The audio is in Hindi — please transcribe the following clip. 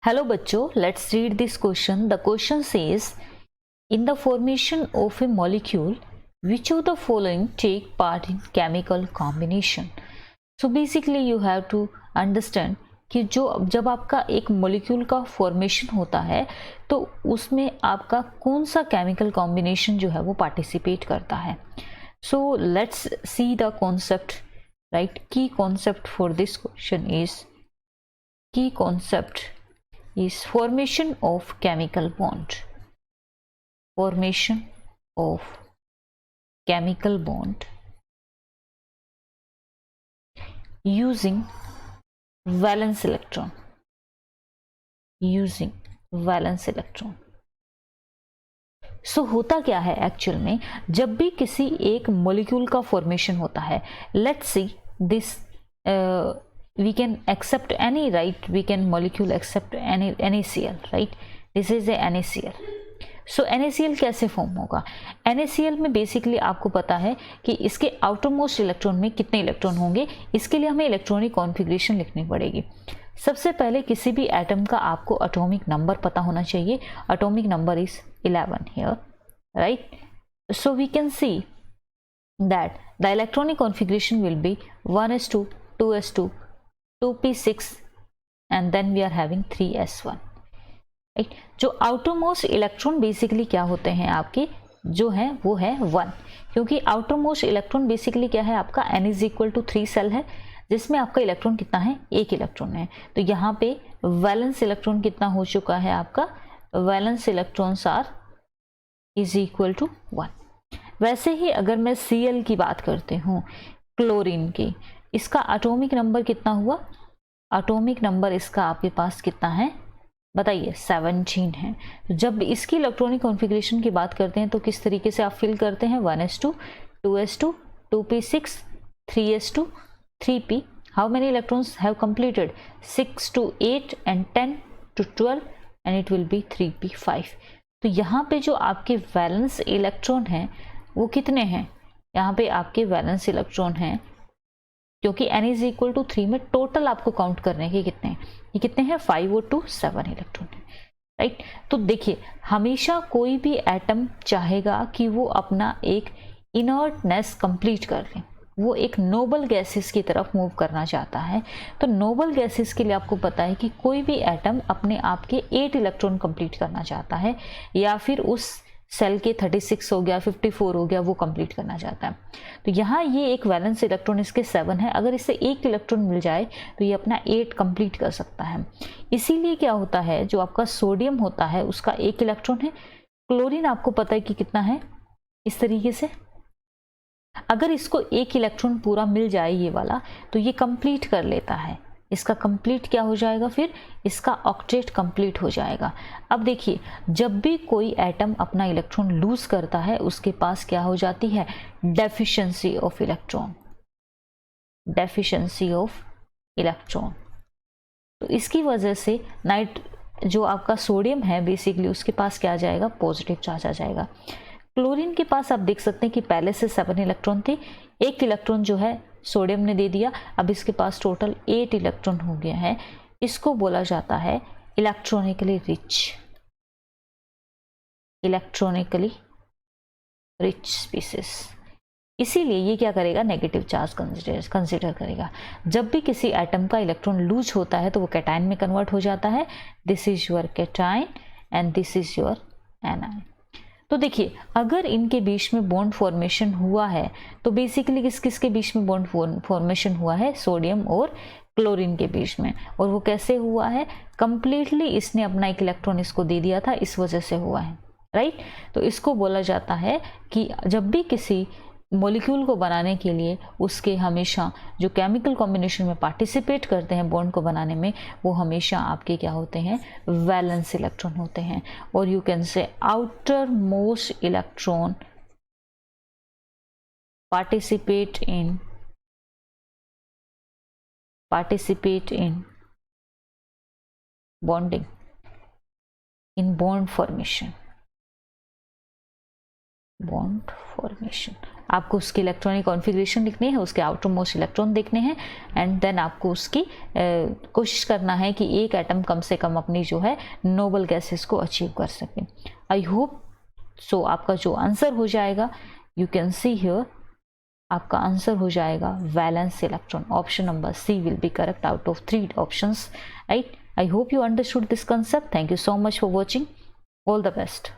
Hello बच्चों, let's read this question. The question says, in the formation of a molecule, which of the following take part in chemical combination? So basically you have to understand कि जब आपका एक मॉलिक्यूल का फॉर्मेशन होता है तो उसमें आपका कौन सा केमिकल कॉम्बिनेशन जो है वो पार्टिसिपेट करता है. So let's see the concept. Right, key concept for this question is formation of chemical bond. Formation of chemical bond using valence electron. सो होता क्या है एक्चुअल में, जब भी किसी एक मॉलिक्यूल का फॉर्मेशन होता है, let's see this we can accept any, right? We can molecule accept any NaCl, right? This is a NaCl. So NaCl कैसे फॉर्म होगा? NaCl में बेसिकली आपको पता है कि इसके आउटर मोस्ट इलेक्ट्रॉन में कितने इलेक्ट्रॉन होंगे. इसके लिए हमें इलेक्ट्रॉनिक कॉन्फ़िगरेशन लिखनी पड़ेगी. सबसे पहले किसी भी एटम का आपको एटॉमिक नंबर पता होना चाहिए. Atomic number is 11 here, right? So we can see that the electronic configuration will be 1s2, 2s2, 2p6 and then we are having 3s1, right? जो आउटर मोस्ट इलेक्ट्रॉन बेसिकली क्या होते हैं आपके, जो है वो है 1, क्योंकि आउटर मोस्ट इलेक्ट्रॉन बेसिकली क्या है आपका n is equal to 3 cell है, जिसमें आपका इलेक्ट्रॉन कितना है, एक इलेक्ट्रॉन है. तो यहाँ पे वैलेंस इलेक्ट्रॉन कितना हो चुका है आपका, valence electrons are is equal to 1. वैसे ही अगर मैं Cl की बात करती हूँ, क्लोरीन की, इसका एटॉमिक नंबर कितना हुआ, एटॉमिक नंबर इसका आपके पास कितना है बताइए, 17 है. तो जब इसकी इलेक्ट्रॉनिक कॉन्फ़िगरेशन की बात करते हैं तो किस तरीके से आप फिल करते हैं, 1s2, 2s2, 2p6, 3s2, 3p. How many electrons have completed, 6 to 8 and 10 to 12 and it will be 3p5. तो यहाँ पे जो आपके वैलेंस इलेक्ट्रॉन हैं वो कितने हैं, यहाँ पे आपके वैलेंस इलेक्ट्रॉन हैं, क्योंकि n इज इक्वल टू 3 में टोटल आपको काउंट करने के कितने हैं, ये कितने हैं, 5 और 2 7 इलेक्ट्रॉन है, राइट? तो देखिए हमेशा कोई भी एटम चाहेगा कि वो अपना एक इनर्टनेस कंप्लीट कर ले, वो एक नोबल गैसेस की तरफ मूव करना चाहता है. तो नोबल गैसेस के लिए आपको पता है कि कोई भी एटम अपने आप के 8 इलेक्ट्रॉन कंप्लीट करना चाहता है, या फिर उस सेल के 36 हो गया, 54 हो गया, वो कंप्लीट करना चाहता है. तो यहाँ ये एक वैलेंस इलेक्ट्रॉन इसके 7 है, अगर इससे एक इलेक्ट्रॉन मिल जाए तो ये अपना 8 कंप्लीट कर सकता है. इसीलिए क्या होता है, जो आपका सोडियम होता है उसका एक इलेक्ट्रॉन है, क्लोरीन आपको पता है कि कितना है, इस तरीके से अगर इसको एक इलेक्ट्रॉन पूरा मिल जाए ये वाला, तो ये कंप्लीट कर लेता है. इसका कंप्लीट क्या हो जाएगा, फिर इसका ऑक्टेट कंप्लीट हो जाएगा. अब देखिए जब भी कोई एटम अपना इलेक्ट्रॉन लूज करता है उसके पास क्या हो जाती है, डेफिशिएंसी ऑफ इलेक्ट्रॉन. तो इसकी वजह से जो आपका सोडियम है बेसिकली उसके पास क्या आ जाएगा, पॉजिटिव चार्ज आ जाएगा. क्लोरीन के पास आप देख सकते हैं कि पहले से 7 इलेक्ट्रॉन थे, एक इलेक्ट्रॉन जो है सोडियम ने दे दिया, अब इसके पास टोटल 8 इलेक्ट्रॉन हो गया है. इसको बोला जाता है इलेक्ट्रॉनिकली रिच स्पीसीज. इसीलिए ये क्या करेगा, नेगेटिव चार्ज कंसिडर करेगा. जब भी किसी एटम का इलेक्ट्रॉन लूज होता है तो वो कैटायन में कन्वर्ट हो जाता है. This is your cation and this is your anion. तो देखिए अगर इनके बीच में बॉन्ड फॉर्मेशन हुआ है तो बेसिकली किस किस के बीच में बॉन्ड फॉर्मेशन हुआ है, सोडियम और क्लोरीन के बीच में. और वो कैसे हुआ है, कंप्लीटली इसने अपना एक इलेक्ट्रॉन इसको दे दिया था, इस वजह से हुआ है, राइट? तो इसको बोला जाता है कि जब भी किसी मॉलिक्यूल को बनाने के लिए उसके हमेशा जो केमिकल कॉम्बिनेशन में पार्टिसिपेट करते हैं बॉन्ड को बनाने में, वो हमेशा आपके क्या होते हैं, वैलेंस इलेक्ट्रॉन होते हैं. और you can say outer most electron participate in bonding, in bond formation. आपको उसके इलेक्ट्रॉनिक कॉन्फ़िगरेशन लिखने हैं, उसके आउटर मोस्ट इलेक्ट्रॉन देखने हैं एंड देन आपको उसकी कोशिश करना है कि एक एटम कम से कम अपनी जो है नोबल गैसेस को अचीव कर सके। आई होप सो आपका जो आंसर हो जाएगा, यू कैन सी हियर, आपका आंसर हो जाएगा valence electron. Option number C will be correct out of 3 options, right. I hope you understood this concept. Thank you so much for watching. All the best.